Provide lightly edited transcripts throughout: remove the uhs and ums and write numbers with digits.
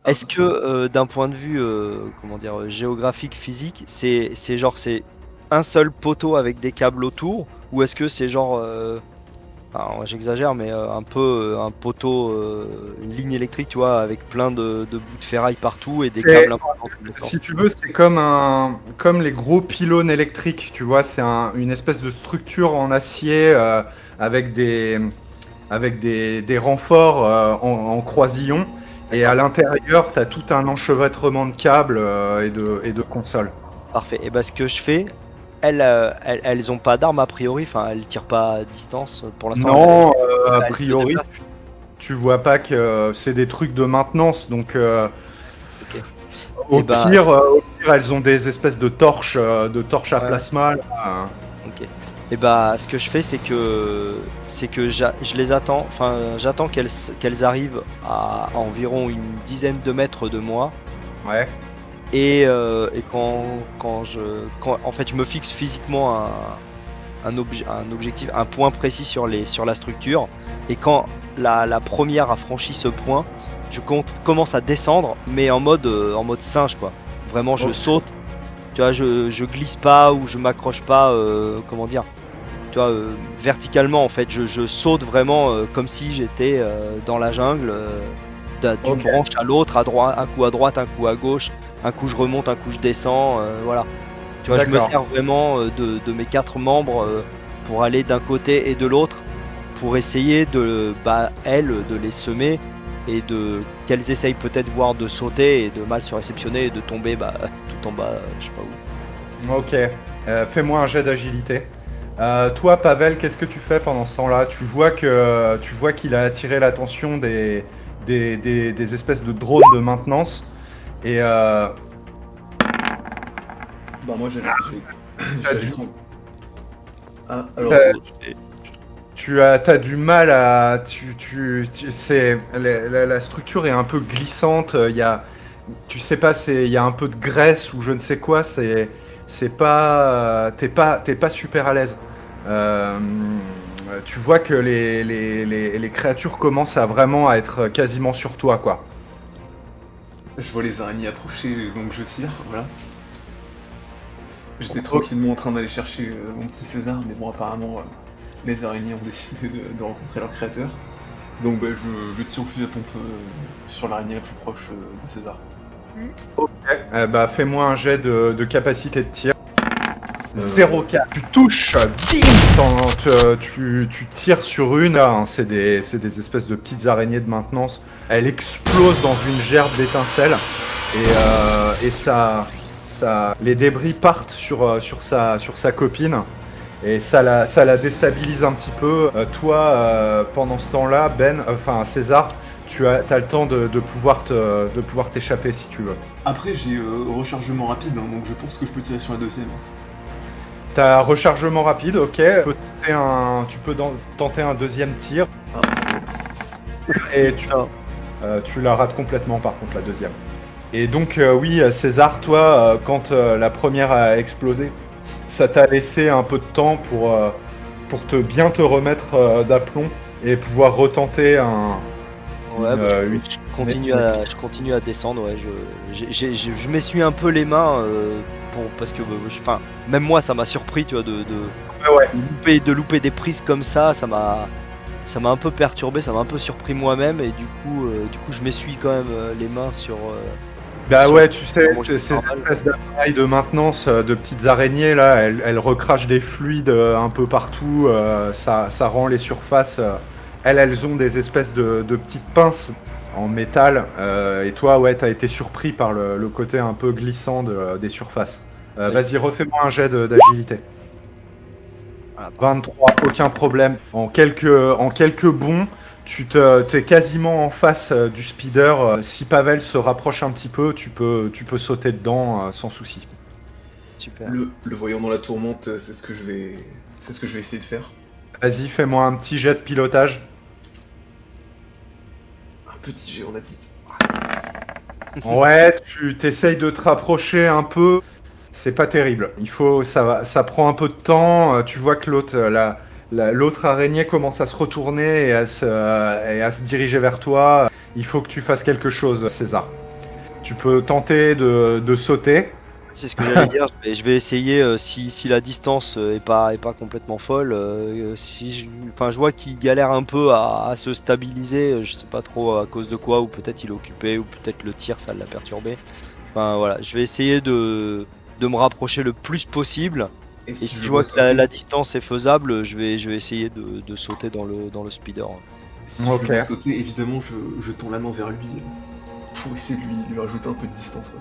Est-ce que d'un point de vue comment dire géographique, physique, c'est genre c'est un seul poteau avec des câbles autour, ou est-ce que c'est genre enfin, j'exagère, mais un peu un poteau, une ligne électrique, tu vois, avec plein de bouts de ferraille partout et des câbles C'est, un peu dans tous les si sens. tu veux, c'est comme les gros pylônes électriques, tu vois, une espèce de structure en acier avec des renforts en croisillon. Et à D'accord. l'intérieur, tu as tout un enchevêtrement de câbles et de consoles. Parfait. Et ben ce que je fais, elles ont pas d'armes a priori, enfin elles tirent pas à distance. Pour l'instant, Non, a elles se priori, déplacent. tu vois pas que c'est des trucs de maintenance, donc Ok. Et ben au pire, elles ont des espèces de torches à ouais. plasma. Là. Ok. Et bah, ce que je fais, c'est que je les attends. Enfin, j'attends qu'elles arrivent à environ une dizaine de mètres de moi. Ouais, Et quand en fait, je me fixe physiquement un objectif, un point précis sur la structure. Et quand la première a franchi ce point, commence à descendre, mais en mode singe, quoi. Vraiment, je ok, saute. Tu vois, je glisse pas ou je m'accroche pas. Comment dire? Tu vois, verticalement en fait, je saute vraiment comme si j'étais dans la jungle, d'une ok, branche à l'autre, à droite, un coup à droite, un coup à gauche, un coup je remonte, un coup je descends, voilà. Tu vois, je me d'accord. sers vraiment de mes quatre membres pour aller d'un côté et de l'autre, pour essayer elles, de les semer et qu'elles essayent peut-être voir de sauter et de mal se réceptionner et de tomber tout en bas, je sais pas où. Ok, fais-moi un jet d'agilité. Toi, Pavel, qu'est-ce que tu fais pendant ce temps-là? Tu vois qu'il a attiré l'attention des espèces de drones de maintenance. Et Bah moi j'allais t'as j'allais du, tran- Ah Du alors t'as- coup, t'as du mal à. La structure est un peu glissante. Tu sais pas, il y a un peu de graisse ou je ne sais quoi. C'est pas, t'es pas super à l'aise. Euh, Tu vois que les créatures commencent à vraiment à être quasiment sur toi, quoi. je vois les araignées approcher donc je tire, voilà. J'étais Ok. tranquillement en train d'aller chercher mon petit César, mais bon apparemment les araignées ont décidé de rencontrer leur créateur. Donc bah, je tire au fusil à pompe sur l'araignée la plus proche de César. Bah, fais-moi un jet de capacité de tir. Euh, 0,4. Tu touches, bim, tu tires sur une. Là, hein, c'est des espèces de petites araignées de maintenance. Elle explose dans une gerbe d'étincelles et les débris partent sur sa copine et ça la déstabilise un petit peu. Toi, pendant ce temps-là, enfin César, t'as le temps de pouvoir t'échapper si tu veux. Après j'ai rechargement rapide, hein, donc je pense que je peux tirer sur la deuxième. T'as rechargement rapide, ok. Tu peux tenter un deuxième tir Ah, et putain. tu la rates complètement par contre la deuxième. Et donc oui, César, toi, quand la première a explosé, ça t'a laissé un peu de temps pour bien te remettre d'aplomb et pouvoir retenter Ouais, bah, une... je continue à descendre. Ouais, je m'essuie un peu les mains parce que enfin, même moi, ça m'a surpris, tu vois, Ouais, ouais. de louper des prises comme ça m'a un peu perturbé, ça m'a un peu surpris moi-même, et du coup, je m'essuie quand même les mains Bah sur ouais, tu sais, mon ces geste normal. espèces d'appareils de maintenance de petites araignées là, elles recrachent des fluides un peu partout, ça rend les surfaces. Elles ont des espèces de petites pinces en métal, et toi, ouais, t'as été surpris par le côté un peu glissant des surfaces. Ouais, Vas-y, refais-moi un jet d'agilité. voilà, parfait. 23, aucun problème. En quelques bonds, t'es quasiment en face du speeder. Si Pavel se rapproche un petit peu, tu peux sauter dedans sans souci. Super. le voyant dans la tourmente, c'est ce que je vais essayer de faire. Vas-y, fais-moi un petit jet de pilotage. Un petit jet, on a dit. Ouais, tu t'essayes de te rapprocher un peu. C'est pas terrible. Ça prend un peu de temps. Tu vois que l'autre araignée commence à se retourner et à se diriger vers toi. Il faut que tu fasses quelque chose, César. Tu peux tenter de sauter. C'est ce que j'allais dire. Je vais essayer si la distance est pas complètement folle. Enfin, je vois qu'il galère un peu à se stabiliser. Je sais pas trop à cause de quoi, ou peut-être il est occupé, ou peut-être le tir ça l'a perturbé. Enfin voilà, je vais essayer de me rapprocher le plus possible. Et Et si si je je le vois vois que sauter, la distance est faisable, je vais essayer de sauter dans le speeder. si je Ok. le vois sauter, évidemment, je tends la main vers lui pour essayer de lui rajouter un peu de distance. Quoi.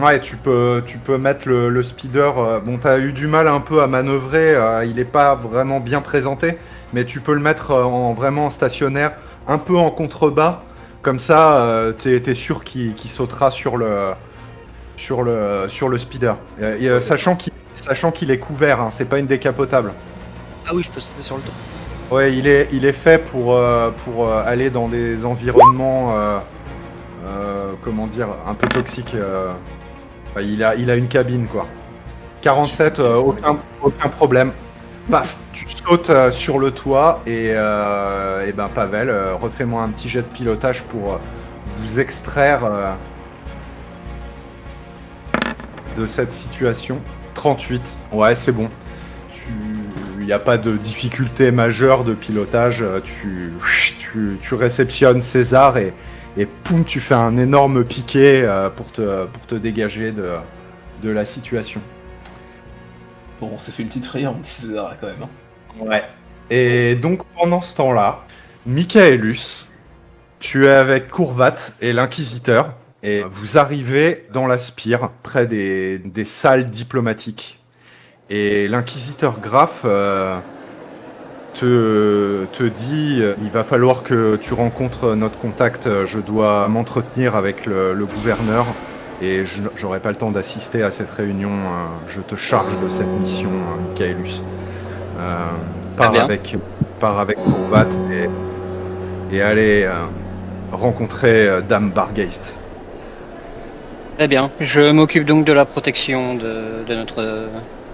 Ouais, tu peux mettre le speeder. Bon, t'as eu du mal un peu à manœuvrer. Il est pas vraiment bien présenté, mais tu peux le mettre vraiment en stationnaire, un peu en contrebas. Comme ça, t'es sûr qu'il sautera sur le speeder. Sachant qu'il est couvert, hein, c'est pas une décapotable. Ah oui, je peux sauter sur le dos. Ouais, il est fait pour aller dans des environnements, comment dire, un peu toxiques. Enfin, il a une cabine, quoi. 47, aucun problème. Paf, tu sautes sur le toit et ben Pavel, refais-moi un petit jet de pilotage pour vous extraire de cette situation. 38, ouais, c'est bon. Il n'y a pas de difficulté majeure de pilotage. Tu réceptionnes César et poum, tu fais un énorme piqué pour te dégager de la situation. Bon, on s'est fait une petite frayeur, mon petit César, là, quand même. Hein. Ouais. Et donc, pendant ce temps-là, Michaelus, tu es avec Courvat et l'Inquisiteur, et vous arrivez dans la spire, près des salles diplomatiques. Et l'Inquisiteur Graf te dit il va falloir que tu rencontres notre contact, je dois m'entretenir avec le gouverneur, et j'aurai pas le temps d'assister à cette réunion, je te charge de cette mission, Michaelus. Pars avec Courvat et allez rencontrer Dame Bargeist. Très bien. Je m'occupe donc de la protection de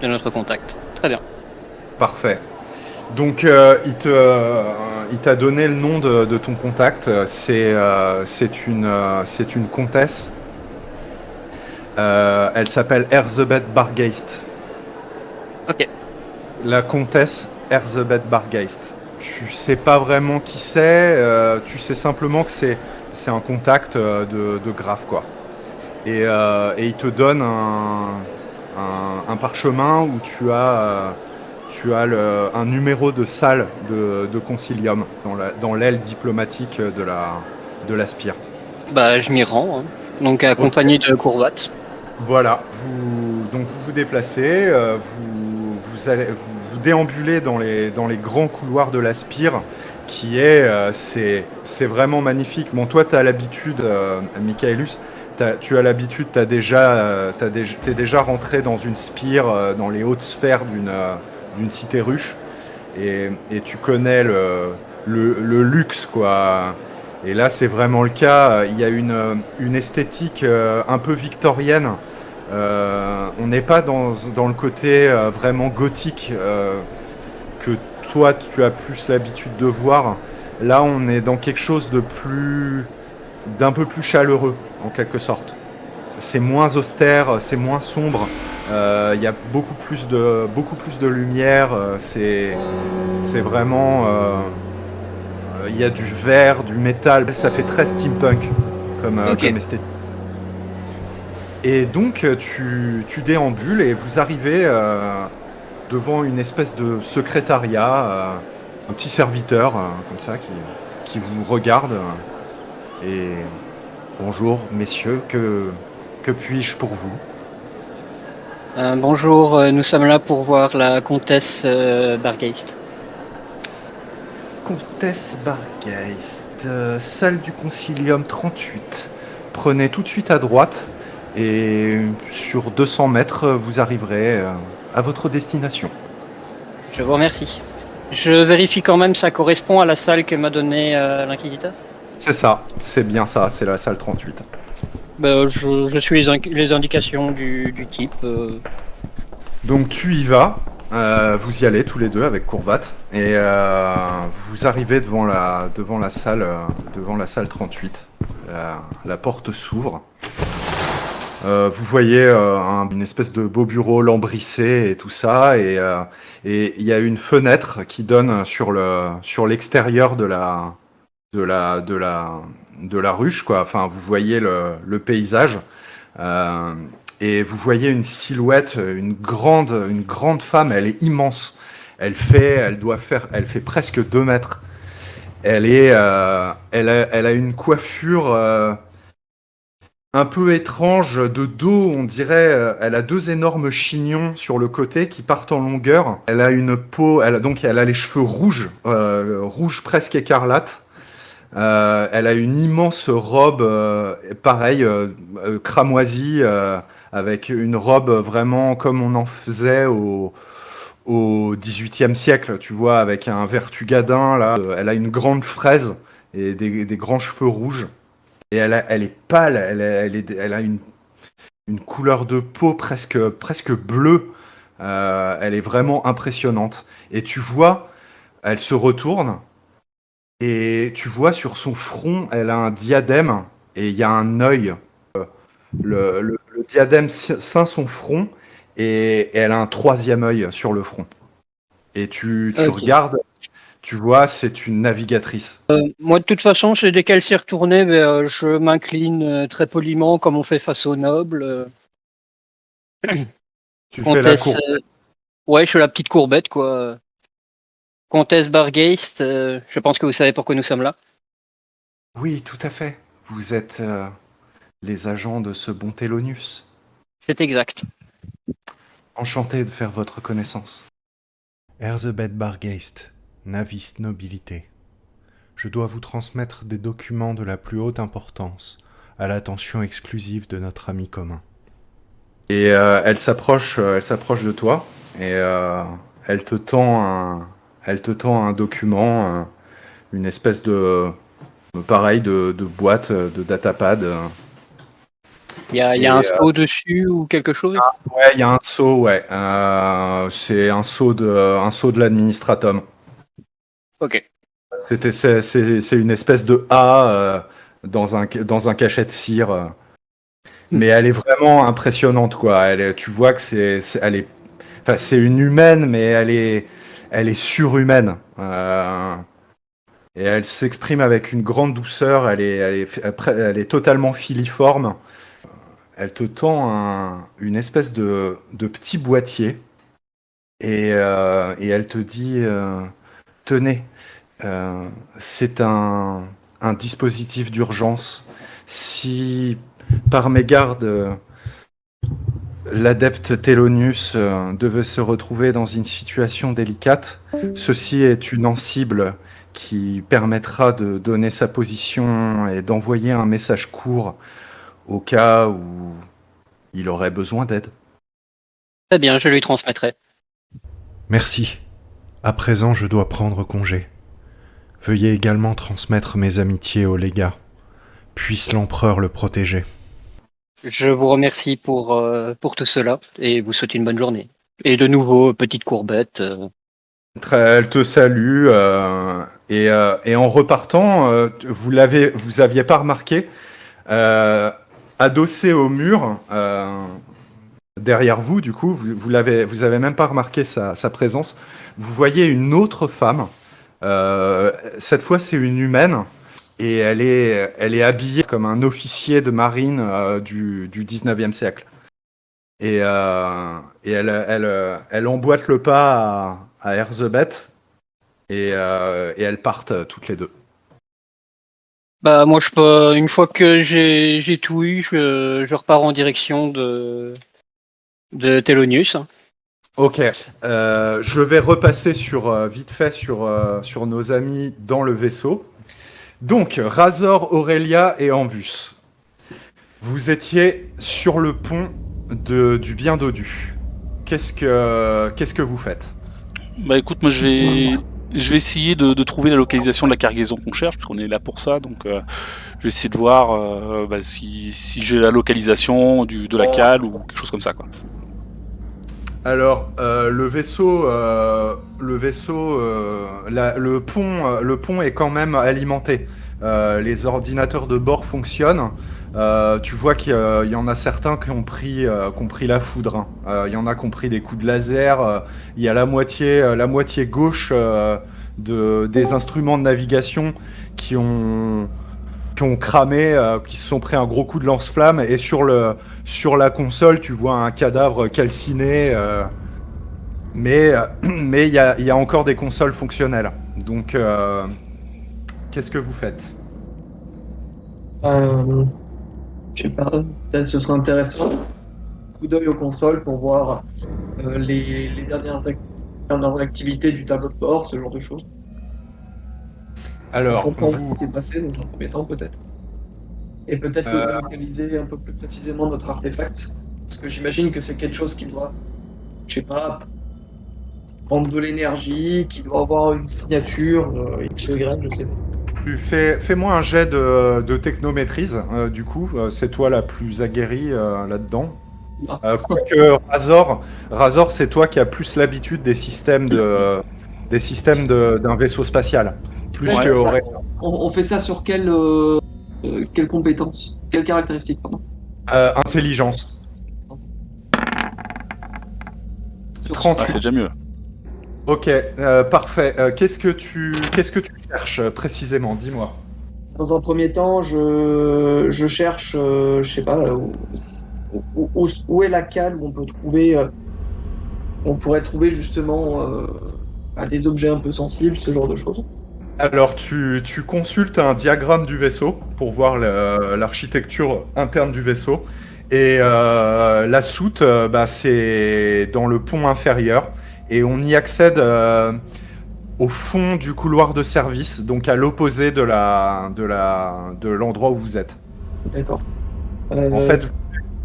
notre contact. Très bien. Parfait. Donc il t'a donné le nom de ton contact. C'est une comtesse. Elle s'appelle Erzsébet Bargeist. Ok. La comtesse Erzsébet Bargeist. Tu sais pas vraiment qui c'est. Tu sais simplement que c'est un contact de Graf, quoi. Et il te donne un parchemin où tu as un numéro de salle de concilium dans l'aile diplomatique de la spire. Bah, je m'y rends. Hein. Donc, accompagné de Courvat. Voilà. Donc vous vous déplacez, vous déambulez dans les grands couloirs de la spire, qui c'est vraiment magnifique. Bon, toi, tu as l'habitude, Michaelus, tu as l'habitude, t'es déjà rentré dans une spire, dans les hautes sphères d'une cité ruche, et tu connais le luxe, quoi. Et là, c'est vraiment le cas. Il y a une esthétique un peu victorienne. On n'est pas dans le côté vraiment gothique que toi, tu as plus l'habitude de voir. Là, on est dans quelque chose d'un peu plus chaleureux, en quelque sorte. C'est moins austère, c'est moins sombre. Il y a beaucoup plus de lumière. C'est vraiment... il y a du verre, du métal. Ça fait très steampunk comme esthétique. Et donc, tu déambules et vous arrivez devant une espèce de secrétariat, un petit serviteur comme ça qui vous regarde. Et bonjour, messieurs, que puis-je pour vous? Bonjour, nous sommes là pour voir la comtesse Bargeist. Comtesse Bargeist, salle du concilium 38. Prenez tout de suite à droite et sur 200 mètres, vous arriverez à votre destination. Je vous remercie. Je vérifie quand même, ça correspond à la salle que m'a donnée l'Inquisiteur? C'est ça, c'est bien ça, c'est la salle 38. Bah, je suis les indications du type. Donc tu y vas, vous y allez tous les deux avec Courvat, et vous arrivez devant la salle 38. La porte s'ouvre. Vous voyez une espèce de beau bureau lambrissé et tout ça, et il y a une fenêtre qui donne sur l'extérieur de la ruche, quoi. Enfin, vous voyez le paysage, euh, et vous voyez une silhouette, une grande femme. Elle est immense. Elle fait presque 2 mètres. Elle a une coiffure un peu étrange de dos, on dirait. Elle a 2 énormes chignons sur le côté qui partent en longueur. Elle a une peau, elle a les cheveux rouges, rouges presque écarlates. Elle a une immense robe, pareil, cramoisie, avec une robe vraiment comme on en faisait au XVIIIe siècle, tu vois, avec un vertugadin, là. Elle a une grande fraise et des grands cheveux rouges. Et elle est pâle, elle a une couleur de peau presque bleue. Elle est vraiment impressionnante. Et tu vois, elle se retourne, et tu vois sur son front, elle a un diadème, et il y a un œil. Le diadème ceint son front, et elle a un 3e œil sur le front. Et tu Ok. regardes, tu vois, c'est une navigatrice. Moi, de toute façon, c'est dès qu'elle s'est retournée, je m'incline très poliment, comme on fait face aux nobles. Tu fais la cour. Ouais, je fais la petite courbette, quoi. Comtesse Bargeist, je pense que vous savez pourquoi nous sommes là. Oui, tout à fait. Vous êtes les agents de ce bon Thelonius. C'est exact. Enchanté de faire votre connaissance. Erzébeth Bargeist, Navis Nobilité. Je dois vous transmettre des documents de la plus haute importance, à l'attention exclusive de notre ami commun. Et elle s'approche de toi, et elle te tend un document, une espèce de boîte de datapad. Il y a un sceau dessus ou quelque chose? Ouais, il y a un sceau, ouais. C'est un sceau de l'administratum. Ok. C'est une espèce de A dans un cachet de cire. Mais elle est vraiment impressionnante, quoi. Tu vois que c'est une humaine, mais elle est surhumaine. Et elle s'exprime avec une grande douceur. Elle est totalement filiforme. Elle te tend une espèce de petit boîtier, et elle te dit tenez, c'est un dispositif d'urgence. Si par mégarde l'adepte Thelonius devait se retrouver dans une situation délicate, ceci est une cible qui permettra de donner sa position et d'envoyer un message court au cas où il aurait besoin d'aide. Très bien, je lui transmettrai. Merci. À présent, je dois prendre congé. Veuillez également transmettre mes amitiés au légat. Puisse l'empereur le protéger. Je vous remercie pour tout cela et vous souhaite une bonne journée. Et de nouveau, petite courbette. Elle te salue, et en repartant, vous aviez pas remarqué, adossé au mur, derrière vous, du coup, vous avez même pas remarqué sa présence. Vous voyez une autre femme. Cette fois, c'est une humaine, et elle est habillée comme un officier de marine du 19e siècle. Et elle emboîte le pas à Erzébeth, et elles partent toutes les deux. Bah moi, une fois que j'ai tout eu, je repars en direction de Thelonius. Ok, je vais repasser vite fait sur nos amis dans le vaisseau. Donc, Razor, Aurélia et Anvus, vous étiez sur le pont du bien dodu. Qu'est-ce que vous faites? Bah écoute, moi je vais essayer de trouver la localisation de la cargaison qu'on cherche, puisqu'on est là pour ça, donc je vais essayer de voir si j'ai la localisation de la cale ou quelque chose comme ça, quoi. Alors, le pont est quand même alimenté. Les ordinateurs de bord fonctionnent. Tu vois qu'il y en a certains qui ont pris la foudre. Hein. Il y en a qui ont pris des coups de laser. Il y a la moitié gauche des instruments de navigation qui ont cramé, qui se sont pris un gros coup de lance-flamme. Et sur la console, tu vois un cadavre calciné. Mais il y a encore des consoles fonctionnelles. Donc, qu'est-ce que vous faites ? Je sais pas, peut-être ce serait intéressant. Coup d'œil aux consoles pour voir les dernières activités du tableau de bord, ce genre de choses. Alors, Comprendre ce qui s'est passé dans un premier temps, peut-être. Et peut-être localiser un peu plus précisément notre artefact. Parce que j'imagine que c'est quelque chose qui doit, je sais pas, prendre de l'énergie, qui doit avoir une signature, X, Y, je sais pas. Fais-moi un jet de technomaîtrise, du coup, c'est toi la plus aguerrie là-dedans. Quoique Razor, c'est toi qui as plus l'habitude des systèmes d'un vaisseau spatial. Plus Ouais, que Aurélien. On fait ça sur quelle compétence, quelle caractéristique, pardon. Intelligence. Sur 30. Ah, c'est déjà mieux. Ok, parfait. Qu'est-ce que tu cherches précisément? Dis-moi. Dans un premier temps, je cherche, je sais pas, où est la cale où on peut trouver, on pourrait trouver justement des objets un peu sensibles, ce genre de choses. Alors, tu consultes un diagramme du vaisseau pour voir l'architecture interne du vaisseau. Et la soute, c'est dans le pont inférieur. Et on y accède au fond du couloir de service, donc à l'opposé de l'endroit où vous êtes. D'accord. En fait,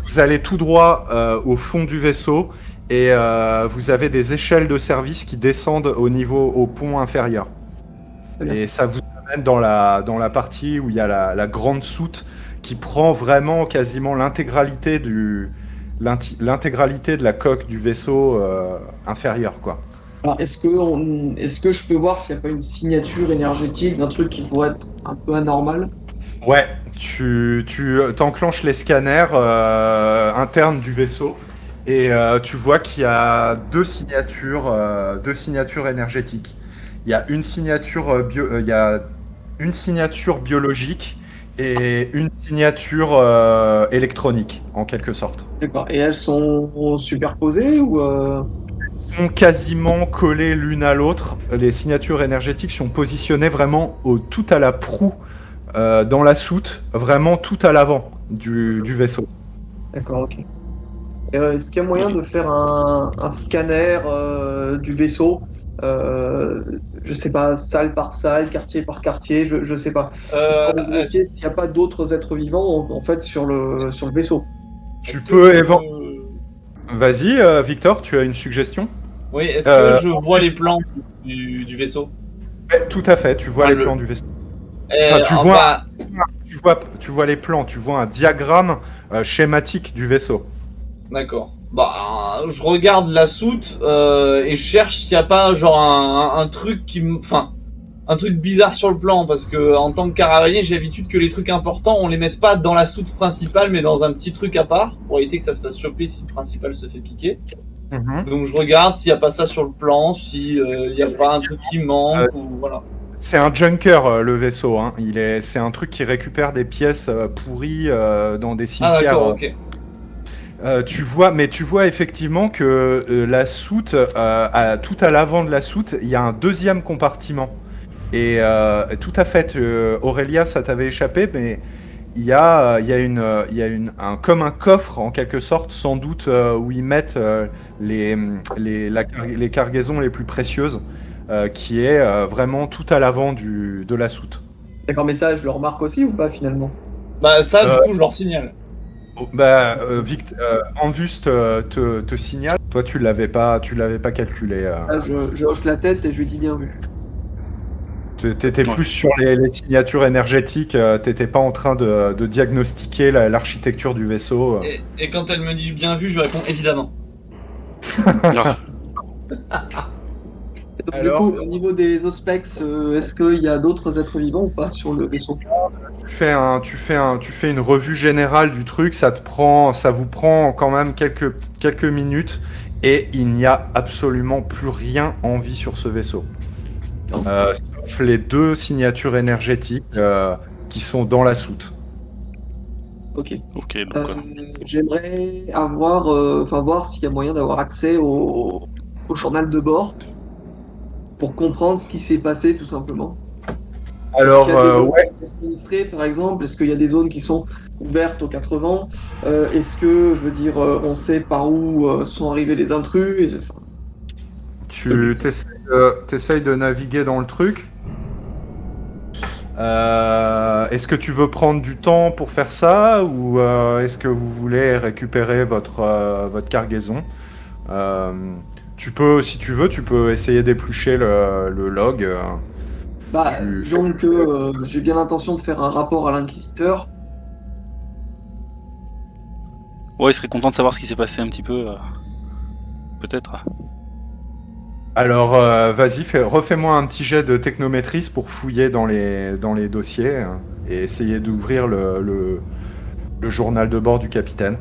vous allez tout droit au fond du vaisseau et vous avez des échelles de service qui descendent au pont inférieur. Et ça vous amène dans la partie où il y a la grande soute qui prend vraiment quasiment l'intégralité de la coque du vaisseau inférieur, quoi. Alors, est-ce que je peux voir s'il n'y a pas une signature énergétique d'un truc qui pourrait être un peu anormal? Ouais, tu t'enclenches les scanners internes du vaisseau et tu vois qu'il y a deux signatures énergétiques. Il y a une signature biologique et une signature électronique, en quelque sorte. D'accord. Et elles sont superposées ou Sont quasiment collées l'une à l'autre. Les signatures énergétiques sont positionnées vraiment tout à la proue dans la soute, vraiment tout à l'avant du vaisseau. D'accord, ok. Est-ce qu'il y a moyen de faire un scanner du vaisseau, je sais pas, salle par salle, quartier par quartier, je sais pas. Histoire de vérifier s'il n'y a pas d'autres êtres vivants en fait sur le vaisseau. Tu peux Vas-y, Victor, tu as une suggestion? Oui, est-ce que je vois les plans du vaisseau? Ouais, tout à fait, tu vois les plans du vaisseau. Tu vois les plans, tu vois un diagramme schématique du vaisseau. D'accord. Je regarde la soute et je cherche s'il n'y a pas genre un truc un truc bizarre sur le plan, parce que en tant que caravanier, j'ai l'habitude que les trucs importants, on les mette pas dans la soute principale, mais dans un petit truc à part, pour éviter que ça se fasse choper si le principal se fait piquer. Donc je regarde s'il n'y a pas ça sur le plan, s'il n'y a pas un truc qui manque, ou voilà. C'est un junker, le vaisseau, hein. C'est un truc qui récupère des pièces pourries dans des cimetières. Ah d'accord, ok. Tu vois effectivement que la soute, tout à l'avant de la soute, il y a un deuxième compartiment. Et tout à fait, Aurélia, ça t'avait échappé, mais il y a comme un coffre en quelque sorte, sans doute, où ils mettent les cargaisons les plus précieuses, qui est vraiment tout à l'avant de la soute. D'accord, mais ça, je le remarque aussi ou pas finalement? Ça, du coup, je leur signale. Anvus te signale. Toi, tu l'avais pas calculé. Là, je hoche la tête et je lui dis bien vu. T'étais plus sur les signatures énergétiques, t'étais pas en train de diagnostiquer l'architecture du vaisseau. Et quand elle me dit bien vu, je réponds évidemment. Donc, Alors du coup, au niveau des Auspex, est-ce qu'il y a d'autres êtres vivants ou pas sur le vaisseau? tu fais une revue générale du truc, ça vous prend quand même quelques minutes, et il n'y a absolument plus rien en vie sur ce vaisseau. Non. Sauf les 2 signatures énergétiques qui sont dans la soute. Ok. Ok, donc. J'aimerais voir s'il y a moyen d'avoir accès au journal de bord pour comprendre ce qui s'est passé, tout simplement. Alors, Est-ce qu'il y a des zones ouais. qui sont sinistrées, par exemple? Est-ce qu'il y a des zones qui sont ouvertes aux 80? Est-ce que, je veux dire, on sait par où sont arrivés les intrus? Enfin, Tu t'essayes de naviguer dans le truc. Est-ce que tu veux prendre du temps pour faire ça, ou est-ce que vous voulez récupérer votre cargaison? Tu peux, si tu veux, tu peux essayer d'éplucher le log. disons que j'ai bien l'intention de faire un rapport à l'inquisiteur. Ouais, il serait content de savoir ce qui s'est passé un petit peu. Peut-être. Alors, vas-y, refais-moi un petit jet de technométrise pour fouiller dans les dossiers et essayer d'ouvrir le journal de bord du capitaine.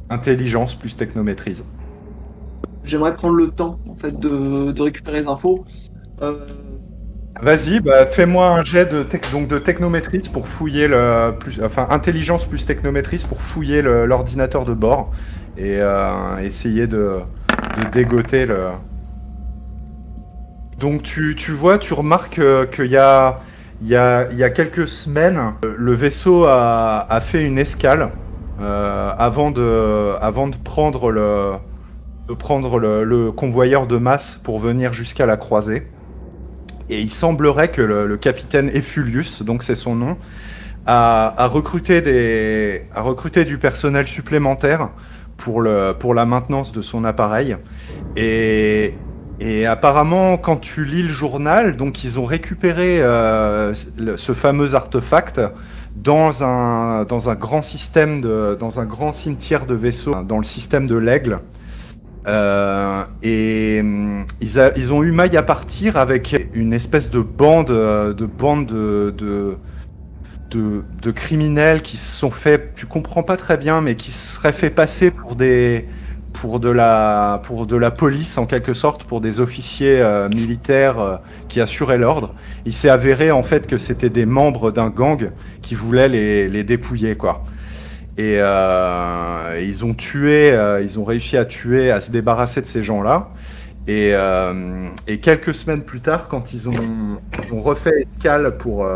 Intelligence plus technométrise. J'aimerais prendre le temps, en fait, de récupérer les infos. Vas-y, fais-moi un jet de technométrise pour fouiller intelligence plus technométrise pour fouiller l'ordinateur de bord et essayer de dégoter le. Donc tu remarques qu'il y a quelques semaines, le vaisseau a fait une escale avant de prendre le convoyeur de masse pour venir jusqu'à la croisée. Et il semblerait que le capitaine Effulius, donc c'est son nom, a recruté du personnel supplémentaire pour la maintenance de son appareil. Et apparemment, quand tu lis le journal, donc ils ont récupéré ce fameux artefact dans un grand système dans un grand cimetière de vaisseaux dans le système de l'Aigle. Ils ont eu maille à partir avec une espèce de bande de criminels qui se sont fait, tu comprends pas très bien, mais qui se seraient fait passer pour de la police en quelque sorte, pour des officiers militaires qui assuraient l'ordre. Il s'est avéré en fait que c'était des membres d'un gang qui voulaient les dépouiller, quoi. Et ils ont réussi à se débarrasser de ces gens-là. Et quelques semaines plus tard, quand ils ont refait escale pour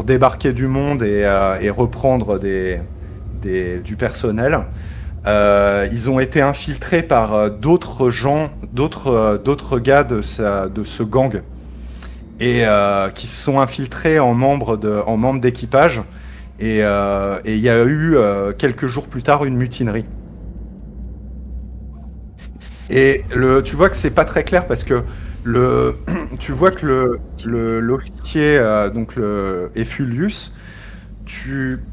débarquer du monde et reprendre du personnel, ils ont été infiltrés par d'autres gars de ce gang, et qui se sont infiltrés en membres d'équipage. Et il y a eu quelques jours plus tard une mutinerie. Et tu vois que c'est pas très clair parce que tu vois que l'officier, donc le Effulius,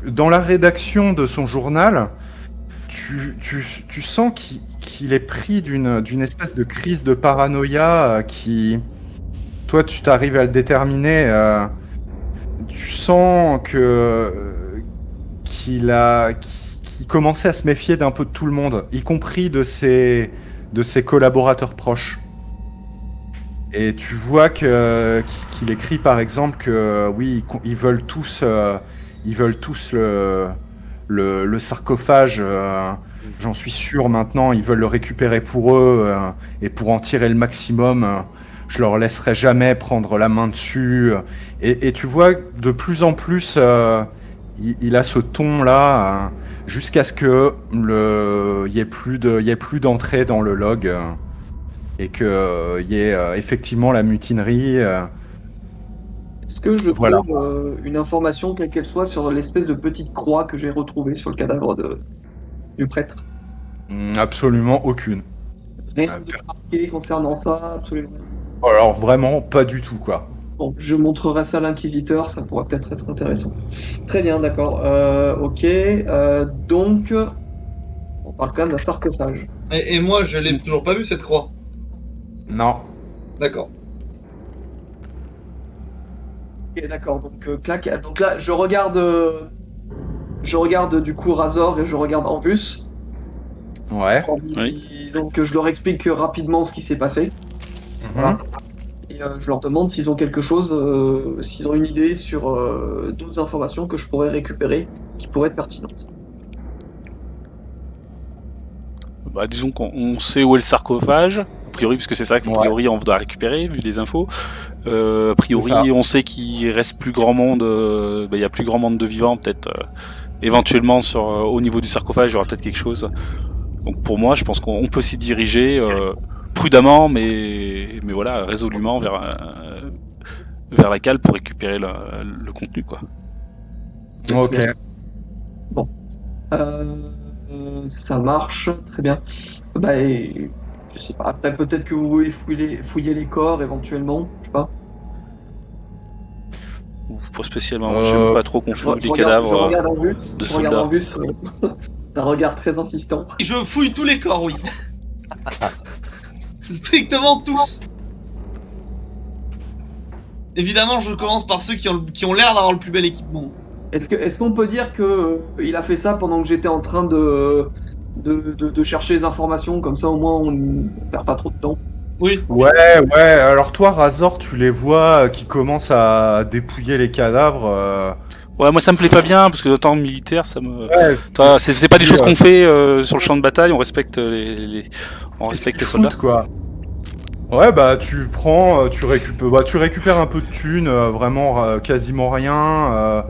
dans la rédaction de son journal, tu sens qu'il est pris d'une espèce de crise de paranoïa qui, toi, tu t'arrives à le déterminer. Tu sens qu'il commençait à se méfier d'un peu de tout le monde, y compris de ses collaborateurs proches. Et tu vois qu'il écrit par exemple que oui, ils veulent tous le sarcophage. J'en suis sûr maintenant, ils veulent le récupérer pour eux, et pour en tirer le maximum. Je leur laisserai jamais prendre la main dessus. Et tu vois, de plus en plus, il a ce ton-là, jusqu'à ce que il y ait plus d'entrée dans le log, et qu'il y ait effectivement la mutinerie. Est-ce que je Voilà. trouve une information, quelle qu'elle soit, sur l'espèce de petite croix que j'ai retrouvée sur le cadavre du prêtre? Absolument aucune. Rien de marqué concernant ça, absolument. Alors vraiment pas du tout, quoi. Bon, je montrerai ça à l'inquisiteur, ça pourra peut-être être intéressant. Très bien, d'accord. Ok. Donc, on parle quand même d'un sarcophage. Et moi, je l'ai toujours pas vu cette croix. Non. D'accord. Ok, d'accord. Donc, clac. Donc là, je regarde du coup Razor et je regarde Anvus. Ouais. Donc, je leur explique rapidement ce qui s'est passé. Voilà. Et je leur demande s'ils ont quelque chose, s'ils ont une idée sur d'autres informations que je pourrais récupérer qui pourraient être pertinentes. Bah, disons qu'on sait où est le sarcophage, a priori, parce que c'est ça qu'a priori on doit récupérer, vu les infos. A priori, on sait qu'il reste plus grand monde, il y a plus grand monde de vivants, peut-être éventuellement au niveau du sarcophage, il y aura peut-être quelque chose. Donc pour moi, je pense qu'on peut s'y diriger prudemment, mais voilà, résolument vers la cale pour récupérer le contenu, quoi. Ok. Bon. Ça marche, très bien. Bah, je sais pas, après peut-être que vous voulez fouiller les corps éventuellement, je sais pas. Pas spécialement, j'aime pas trop qu'on fouille des cadavres Je regarde en vue, de soldats. un regard très insistant. Je fouille tous les corps, oui. Strictement tous. Évidemment, je commence par ceux qui ont l'air d'avoir le plus bel équipement. Est-ce qu'on peut dire que il a fait ça pendant que j'étais en train de chercher les informations, comme ça au moins on ne perd pas trop de temps? Oui. Ouais. Alors toi, Razor, tu les vois qui commencent à dépouiller les cadavres. Ouais, moi ça me plaît pas bien parce que le temps militaire, ça me. Ouais. C'est pas des choses qu'on fait sur le champ de bataille. On respecte les soldats. Quoi. Ouais, bah tu récupères un peu de thunes, vraiment quasiment rien,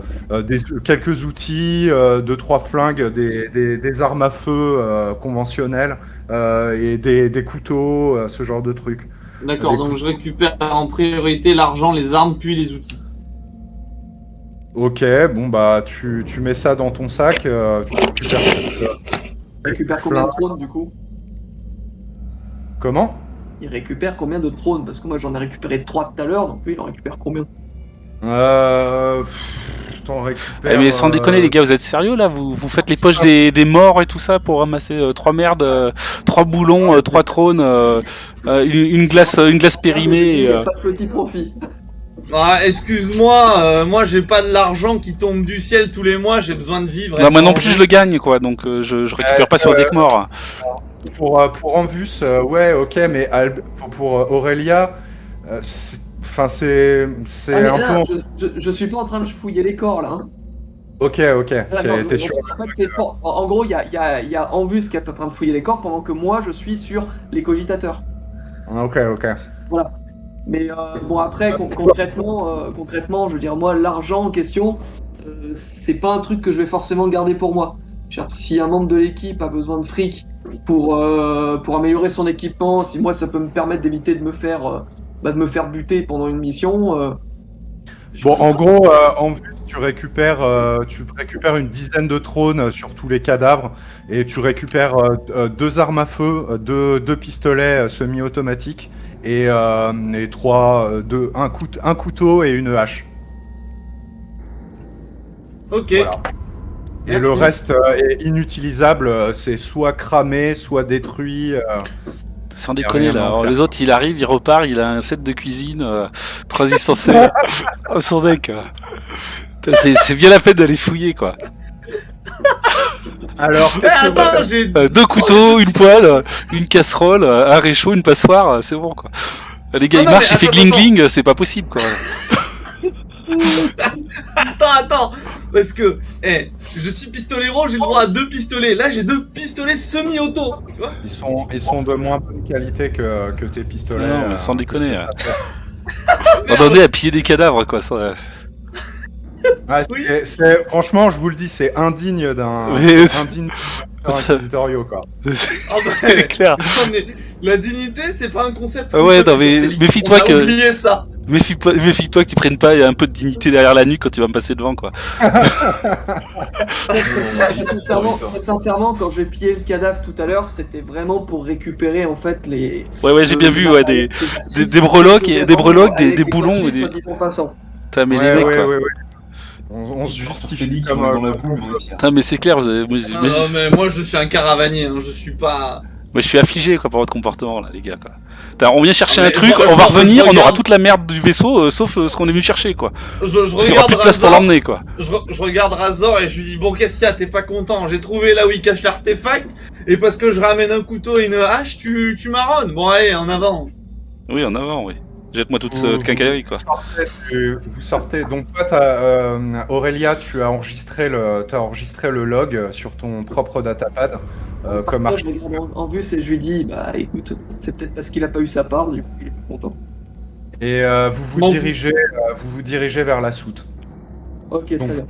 quelques outils, 2-3 flingues, des armes à feu conventionnelles et des couteaux, ce genre de trucs. D'accord, donc je récupère en priorité l'argent, les armes, puis les outils. Ok, bon bah tu mets ça dans ton sac, tu récupères combien de trônes du coup? Comment? Il récupère combien de trônes? Parce que moi j'en ai récupéré 3 tout à l'heure, donc lui il en récupère combien? Je t'en récupère. Mais sans déconner, les gars, vous êtes sérieux là? Vous faites les poches des morts et tout ça pour ramasser 3 merdes, 3 boulons, 3 trônes, une glace périmée. Pas de petit profit. Ah, excuse-moi, moi j'ai pas de l'argent qui tombe du ciel tous les mois, j'ai besoin de vivre. Non, moi non plus je le gagne, quoi, donc je récupère pas sur le deck mort. Pour Anvus, ouais, ok, mais pour Aurélia, c'est un là, peu. Je suis pas en train de fouiller les corps là. Hein. Ok. T'es sûr? En fait, en gros, il y a Anvus qui est en train de fouiller les corps pendant que moi je suis sur les cogitateurs. Ok. Voilà. Mais bon, après, concrètement, je veux dire, moi, l'argent en question, c'est pas un truc que je vais forcément garder pour moi. Si un membre de l'équipe a besoin de fric pour améliorer son équipement, si moi ça peut me permettre d'éviter de me faire buter pendant une mission. Bon, en gros, tu récupères une dizaine de trônes sur tous les cadavres et tu récupères 2 armes à feu, 2 pistolets semi-automatiques et un couteau et une hache. Ok. Voilà. Et Merci. le reste est inutilisable, c'est soit cramé, soit détruit. Sans déconner là, alors, les autres il arrive, il repart, il a un set de cuisine, 3 ustensiles à son deck. C'est bien la peine d'aller fouiller quoi. Alors, attends, j'ai 2 couteaux, une poêle, une casserole, un réchaud, une passoire, c'est bon quoi. Les gars, Non, il non, marche, mais il fait attends, gling, c'est pas possible quoi. Attends, parce que, je suis pistolero, j'ai le droit à 2 pistolets. Là, j'ai 2 pistolets semi-auto. Tu vois? ils sont de moins bonne qualité que tes pistolets. Non, mais sans déconner. On en est à piller des cadavres quoi. Ça... Ouais, Oui. Franchement, je vous le dis, c'est indigne d'un Oui. inquisitoriaux quoi. Ah bah, C'est clair. non, mais la dignité, c'est pas un concept. Ouais, qu'on non, mais fait sur ces méfie-toi livres. que- On a oublié ça. Méfie-toi que tu prennes pas un peu de dignité derrière la nuque quand tu vas me passer devant quoi. Sincèrement, quand j'ai pillé le cadavre tout à l'heure, c'était vraiment pour récupérer en fait les. Ouais, j'ai bien vu, ouais, des breloques, des boulons et des. T'as mais les mecs quoi. Ouais. On se Sur justifie ces lits qui comme vont dans la boue, on réussit. Putain, mais c'est clair, Ah non, mais moi, je suis un caravanier, hein, je suis pas Moi, je suis affligé quoi, par votre comportement là, les gars. Quoi. On vient chercher Ah, mais un truc, je on va revenir, on aura regarde- toute la merde du vaisseau, sauf ce qu'on est venu chercher quoi. Je Parce qu'il y aura regarde plus de place pour Razor, l'emmener quoi. je regarde Razor et je lui dis bon qu'est-ce qu'il y a, t'es pas content, j'ai trouvé là où il cache l'artefact et parce que je ramène un couteau et une hache, tu marronnes. Bon allez, en avant. Oui, en avant, oui. Jette-moi toute cette quincaillerie quoi. Vous sortez. Donc toi, Aurélia, tu as enregistré le log sur ton propre datapad. Comme Moi, je regarde en vue et je lui dis, bah écoute, c'est peut-être parce qu'il a pas eu sa part, du coup il est content. Et vous Bon, vous dirigez vers la soute. Ok, très bien.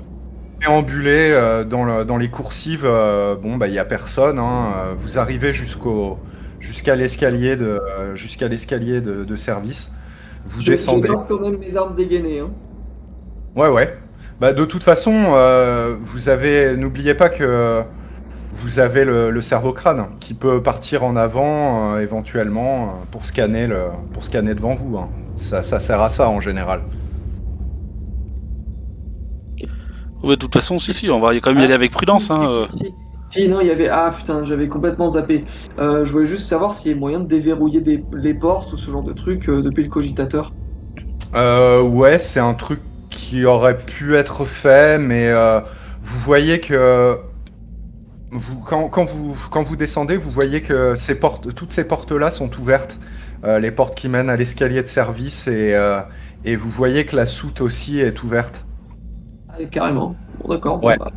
Déambuler dans les coursives, bon bah il y a personne. Hein, vous arrivez jusqu'à l'escalier de service. Vous descendez. Je garde quand même mes armes dégainées. Hein. Ouais. Bah de toute façon, n'oubliez pas que vous avez le cerveau-crâne qui peut partir en avant éventuellement pour scanner devant vous. Hein. Ça sert à ça en général. Ouais, de toute façon, si, on va quand même y aller avec prudence. Hein. Si, non, il y avait... Ah putain, j'avais complètement zappé. Je voulais juste savoir s'il y a moyen de déverrouiller les portes ou ce genre de truc depuis le cogitateur. Ouais, c'est un truc qui aurait pu être fait, mais vous voyez que... Quand vous descendez, vous voyez que toutes ces portes-là sont ouvertes. Les portes qui mènent à l'escalier de service et vous voyez que la soute aussi est ouverte. Ah, carrément. Bon, d'accord. Ouais. Bon, bah,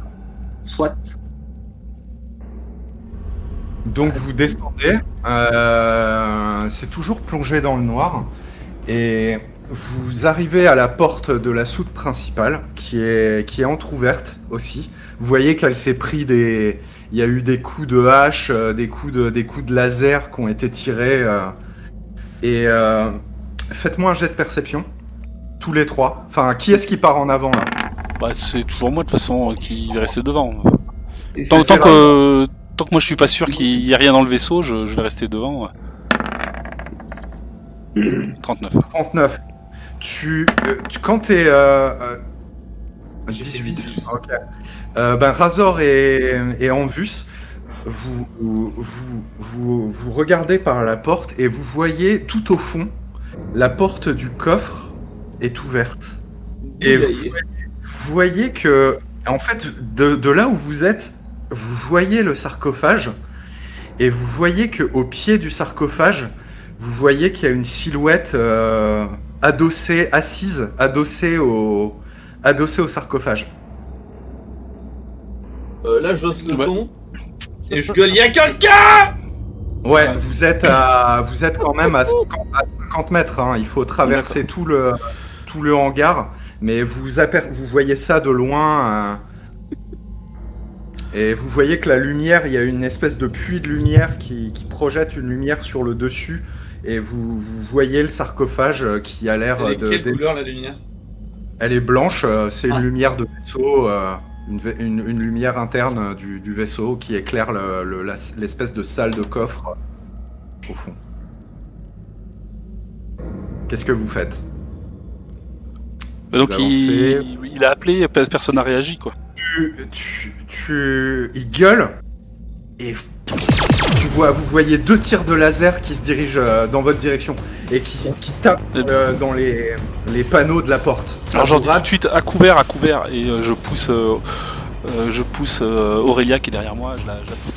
soit. Donc vous descendez, c'est toujours plongé dans le noir, et vous arrivez à la porte de la soute principale, qui est entrouverte aussi. Vous voyez qu'elle s'est pris il y a eu des coups de hache, des coups de laser qui ont été tirés. Et faites-moi un jet de perception, tous les trois. Enfin, qui est-ce qui part en avant là? Bah, c'est toujours moi de toute façon qui vais rester devant. Et Tant c'est que moi je suis pas sûr qu'il y ait rien dans le vaisseau, je vais rester devant. 39. 39. Quand t'es... 18. Ok. Razor et Anvus, vous regardez par la porte et vous voyez tout au fond, la porte du coffre est ouverte. Et vous voyez que, en fait, de là où vous êtes, vous voyez le sarcophage, et vous voyez qu'au pied du sarcophage, vous voyez qu'il y a une silhouette adossée au sarcophage. Là j'ose le Ouais. ton et je gueule, y'a quelqu'un! Ouais, vous êtes quand même à 50 mètres, hein. Il faut traverser tout le hangar, mais vous voyez ça de loin, et vous voyez que la lumière, il y a une espèce de puits de lumière qui projette une lumière sur le dessus, et vous voyez le sarcophage qui a l'air Elle est quelle couleur la lumière? Elle est blanche, c'est une lumière de vaisseau, une lumière interne du vaisseau qui éclaire l'espèce de salle de coffre au fond. Qu'est-ce que vous faites? Donc Vous avancez. il a appelé, personne n'a réagi quoi. Il gueule et vous voyez 2 tirs de laser qui se dirigent dans votre direction et qui tapent dans les panneaux de la porte. Ça Alors j'en vous dis tout rate. de suite à couvert et je pousse Aurélia qui est derrière moi, je la pousse.